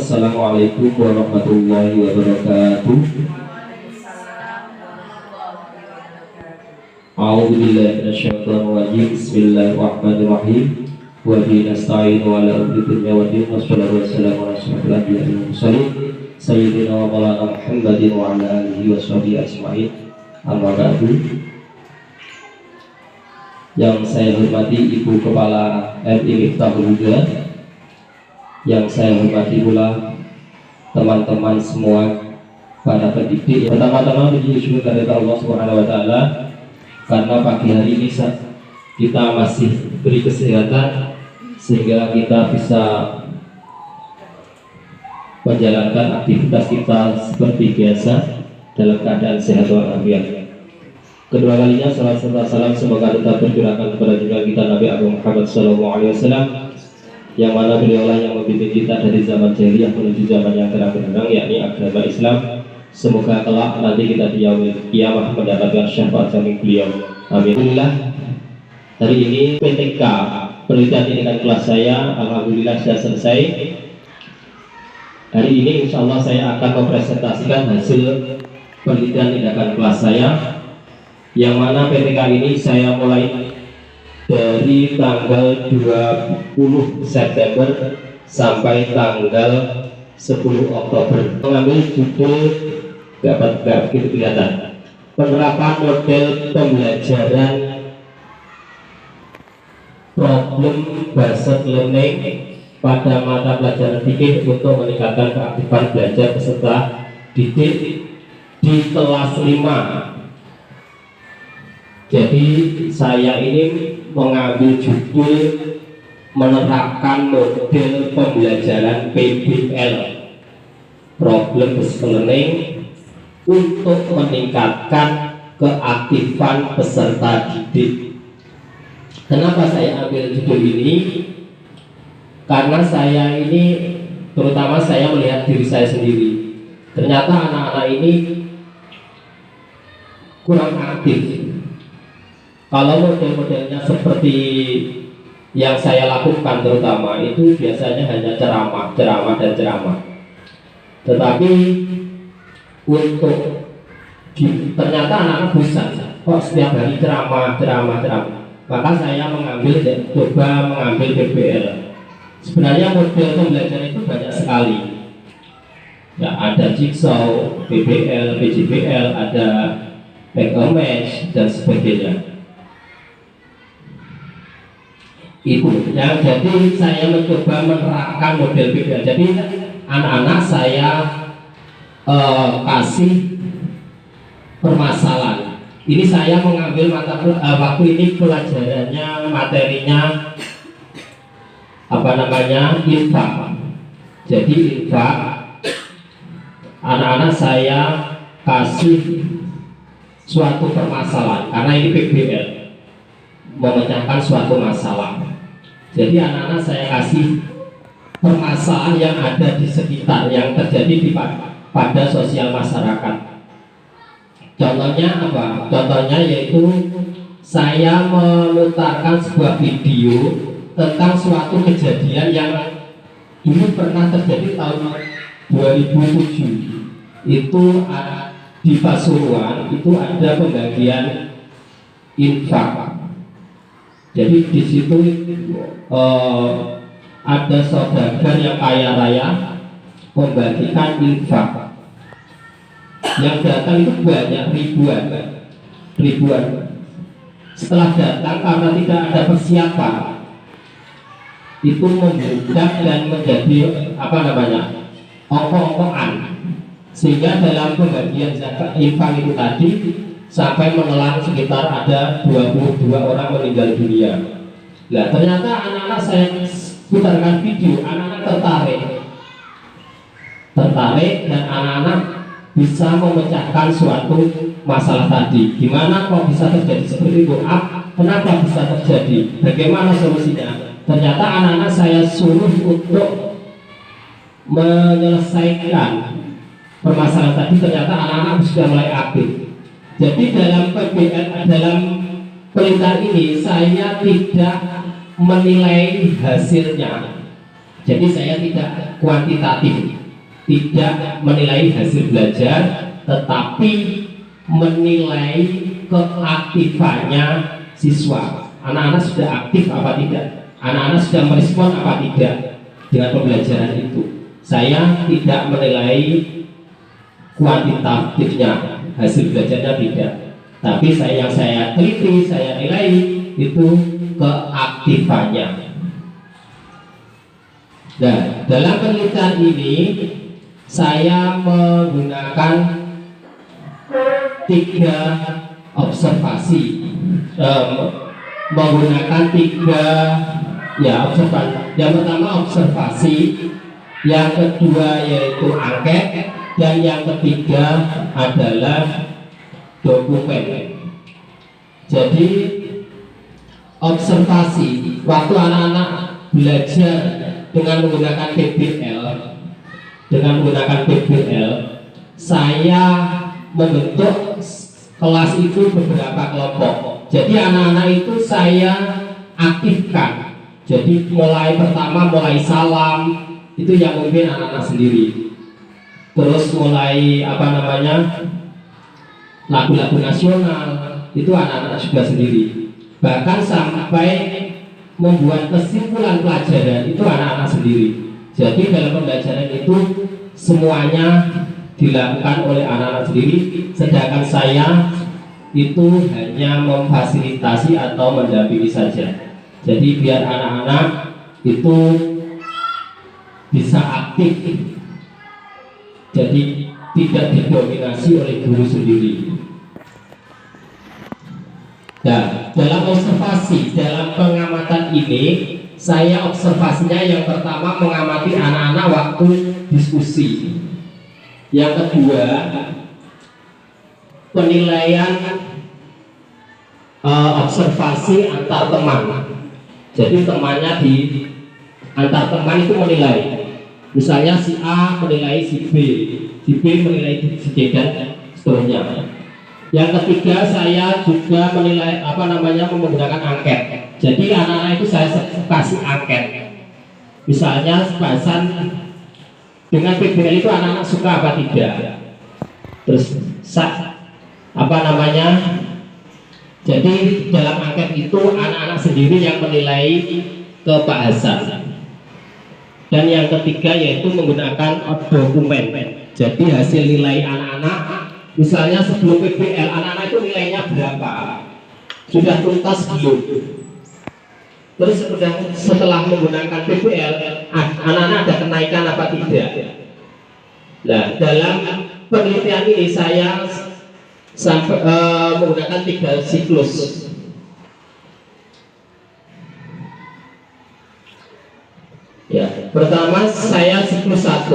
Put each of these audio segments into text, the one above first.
Assalamualaikum warahmatullahi wabarakatuh. A'udzubillahi minasyaitonir rajim. Bismillahirrahmanirrahim. Wa bihi nasta'in wa ala amri dunya wa din. Wassalatu wassalamu ala asyrofil anbiya'i wal mursalin sayyidina wa maulana Muhammadin wa ala alihi washabihi ajmain. Amma ba'du. Yang saya hormati Ibu Kepala RI Miftahul Huda, yang saya hormati pula teman-teman semua para pendidik. Pertama-tama puji syukur kepada Allah Subhanahu wa taala karena pagi hari ini kita masih beri kesehatan sehingga kita bisa menjalankan aktivitas kita seperti biasa dalam keadaan sehat walafiat. Kedua kalinya salam serta salam semoga tetap tercurahkan kepada junjungan kita Nabi Agung Muhammad SAW, yang mana beliaulah yang membimbing kita dari zaman jahiliyah menuju zaman yang terang benderang, yakni agama Islam. Semoga kelak nanti kita di yaumil qiyamah mendapatkan syafaat dari beliau. Amin. Alhamdulillah, hari ini PTK penelitian tingkat kelas saya alhamdulillah sudah selesai. Hari ini insya Allah saya akan mempresentasikan hasil penelitian tindakan kelas saya, yang mana PTK ini saya mulai dari tanggal 20 September sampai tanggal 10 Oktober. Mengambil judul gak begitu kelihatan, penerapan model pembelajaran problem based learning pada mata pelajaran fikih untuk meningkatkan keaktifan belajar peserta didik di kelas 5. Jadi saya ini mengambil judul menerapkan model pembelajaran PBL, problem based learning, untuk meningkatkan keaktifan peserta didik. Kenapa saya ambil judul ini? Karena saya ini, terutama saya melihat diri saya sendiri, ternyata anak-anak ini kurang aktif. Kalau model-modelnya seperti yang saya lakukan terutama itu biasanya hanya ceramah. Tetapi untuk ternyata anak-anak bosan kok setiap hari ceramah. Maka saya coba mengambil PBL. Sebenarnya model pembelajaran itu banyak sekali. Ya, ada jigsaw, PBL, PJBL, ada back and match dan sebagainya. Itu ya, jadi saya mencoba menerapkan model PBL. Jadi anak-anak saya kasih permasalahan. Ini saya mengambil waktu ini pelajarannya, materinya infak. Jadi infak, anak-anak saya kasih suatu permasalahan karena ini PBL, memecahkan suatu masalah. Jadi anak-anak saya kasih permasalahan yang ada di sekitar, yang terjadi pada sosial masyarakat. Contohnya apa? Contohnya yaitu saya memutarkan sebuah video tentang suatu kejadian yang dulu pernah terjadi tahun 2007. Itu di Pasuruan, itu ada pembagian infak. Jadi di situ ada saudagar yang kaya raya membagikan infak. Yang datang itu banyak, ribuan. Setelah datang karena tidak ada persiapan, itu membludak dan menjadi ongkong-ongkongan, sehingga dalam pembagian zakat infak itu tadi sampai menelan sekitar ada 22 orang meninggal dunia. Nah, ternyata anak-anak saya putarkan video, anak-anak tertarik dan anak-anak bisa memecahkan suatu masalah tadi. Gimana kok bisa terjadi seperti itu? Kenapa bisa terjadi? Bagaimana solusinya? Ternyata anak-anak saya suruh untuk menyelesaikan permasalahan tadi. Ternyata anak-anak sudah mulai aktif. Jadi dalam perintah ini saya tidak menilai hasilnya, Jadi saya tidak kuantitatif, tidak menilai hasil belajar, tetapi menilai keaktifannya siswa. Anak-anak sudah aktif apa tidak? Anak-anak sudah merespon apa tidak dengan pembelajaran itu? Saya tidak menilai kuantitatifnya, hasil belajarnya tidak. Tapi yang saya teliti, saya nilai itu keaktifannya. Nah, dalam penelitian ini saya menggunakan 3 observasi, menggunakan 3 observasi. Yang pertama observasi, yang kedua yaitu angket, dan yang ketiga adalah dokumen. Jadi observasi waktu anak-anak belajar dengan menggunakan PBL, saya membentuk kelas itu beberapa kelompok. Jadi anak-anak itu saya aktifkan. Jadi mulai salam itu yang memimpin anak-anak sendiri. Terus mulai lagu-lagu nasional itu anak-anak juga sendiri. Bahkan sampai membuat kesimpulan pelajaran itu anak-anak sendiri. Jadi dalam pembelajaran itu semuanya dilakukan oleh anak-anak sendiri, sedangkan saya itu hanya memfasilitasi atau mendampingi saja. Jadi biar anak-anak itu bisa aktif, jadi tidak didominasi oleh guru sendiri. Nah, dalam observasi, dalam pengamatan ini, saya observasinya yang pertama mengamati anak-anak waktu diskusi. Yang kedua, penilaian observasi antar teman. Jadi temannya antar teman itu menilai. Misalnya si A menilai si B menilai si C dan seterusnya. Yang ketiga, saya juga menilai menggunakan angket. Jadi anak-anak itu saya kasih angket. Misalnya bahasan dengan PBL itu anak-anak suka apa tidak. Terus jadi dalam angket itu anak-anak sendiri yang menilai kebahasan. Dan yang ketiga yaitu menggunakan dokumen. Jadi hasil nilai anak-anak, misalnya sebelum PBL anak-anak itu nilainya berapa, sudah tuntas belum. Terus setelah menggunakan PBL anak-anak ada kenaikan apa tidak. Nah, dalam penelitian ini saya sampai menggunakan 3 siklus. Ya, pertama saya siklus 1.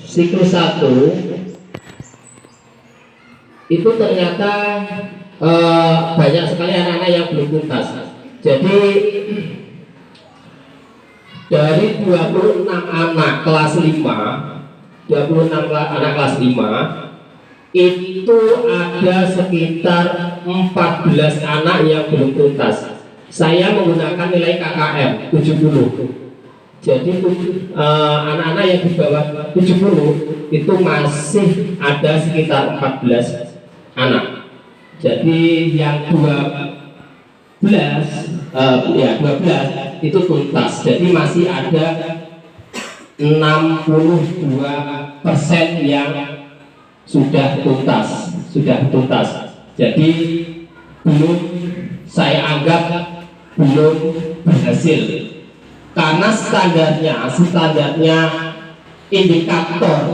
Siklus 1 itu ternyata banyak sekali anak-anak yang belum tuntas. Jadi dari 26 anak kelas 5, 26 anak kelas 5 itu ada sekitar 14 anak yang belum tuntas. Saya menggunakan nilai KKM 70. Jadi anak-anak yang di bawah 70 itu masih ada sekitar 14 anak. Jadi yang 12 itu tuntas. Jadi masih ada 62% yang sudah tuntas. Jadi belum, saya anggap belum berhasil. Karena standarnya indikator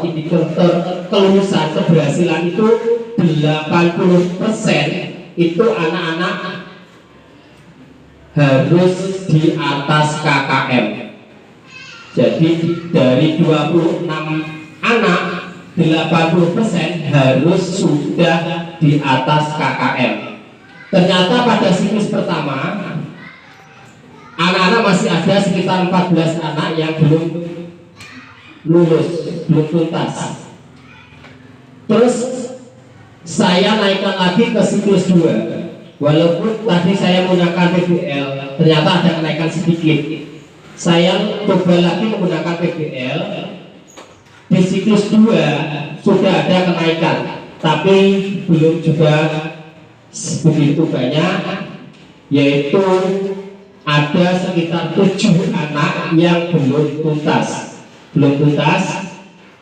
kelulusan keberhasilan itu 80% itu anak-anak harus di atas KKM. Jadi dari 26 anak 80% harus sudah di atas KKM. Ternyata pada siklus pertama anak-anak masih ada sekitar 14 anak yang belum lulus, belum tuntas. Terus saya naikkan lagi ke siklus 2. Walaupun tadi saya menggunakan PBL, ternyata ada kenaikan sedikit. Saya coba lagi menggunakan PBL, di siklus 2 sudah ada kenaikan, tapi belum juga begitu banyak, yaitu ada sekitar 7 anak yang belum tuntas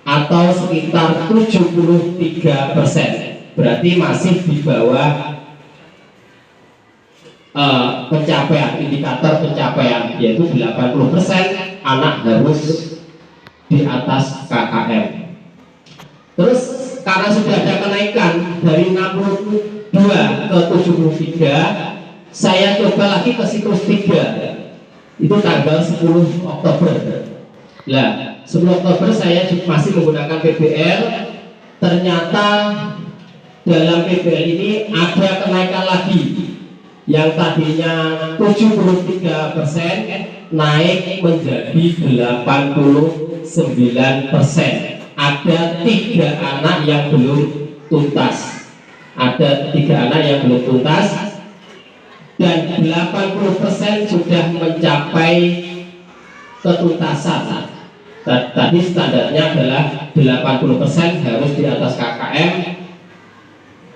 atau sekitar 73%, berarti masih di bawah pencapaian, indikator pencapaian, yaitu 80% anak harus di atas KKM. Terus karena sudah ada kenaikan dari 62 ke 73, saya coba lagi ke siklus 3, itu tanggal 10 Oktober. Nah, 10 Oktober saya masih menggunakan PBL. Ternyata dalam PBL ini ada kenaikan lagi, yang tadinya 73% naik menjadi 89%. Ada 3 anak yang belum tuntas. Dan 80% sudah mencapai ketuntasan. Tadi standarnya adalah 80% harus di atas KKM.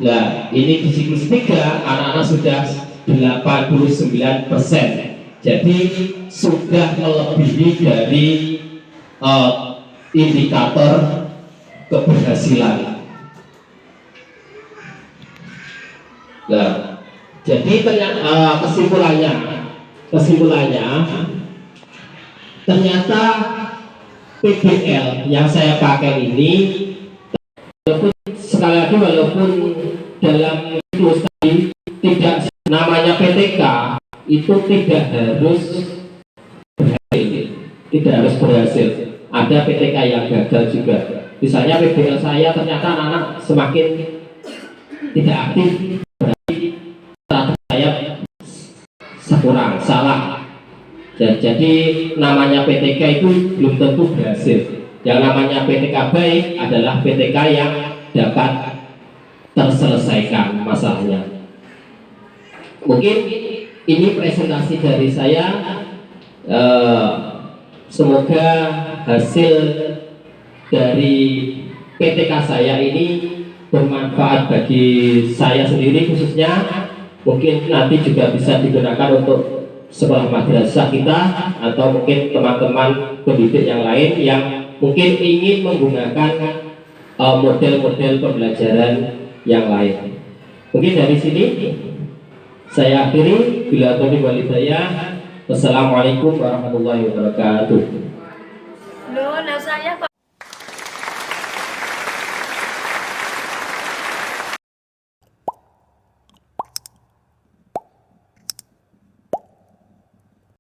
Nah, ini di siklus 3 anak-anak sudah 89%. Jadi sudah melebihi dari indikator keberhasilan. Nah, jadi kesimpulannya ternyata PBL yang saya pakai ini, walaupun dalam siklus tadi tidak namanya PTK itu tidak harus berhasil. Ada PTK yang gagal juga. Misalnya PBL saya ternyata anak-anak semakin tidak aktif, berarti saya kurang salah. Jadi namanya PTK itu belum tentu berhasil. Yang namanya PTK baik adalah PTK yang dapat terselesaikan masalahnya. Mungkin ini presentasi dari saya. Semoga hasil dari PTK saya ini bermanfaat bagi saya sendiri khususnya. Mungkin nanti juga bisa digunakan untuk sekolah madrasah kita, atau mungkin teman-teman pendidik yang lain yang mungkin ingin menggunakan model-model pembelajaran yang lain. Mungkin dari sini saya akhiri. Bila taufiq wal hidayah. Wassalamualaikum warahmatullahi wabarakatuh. Loh, nah saya kok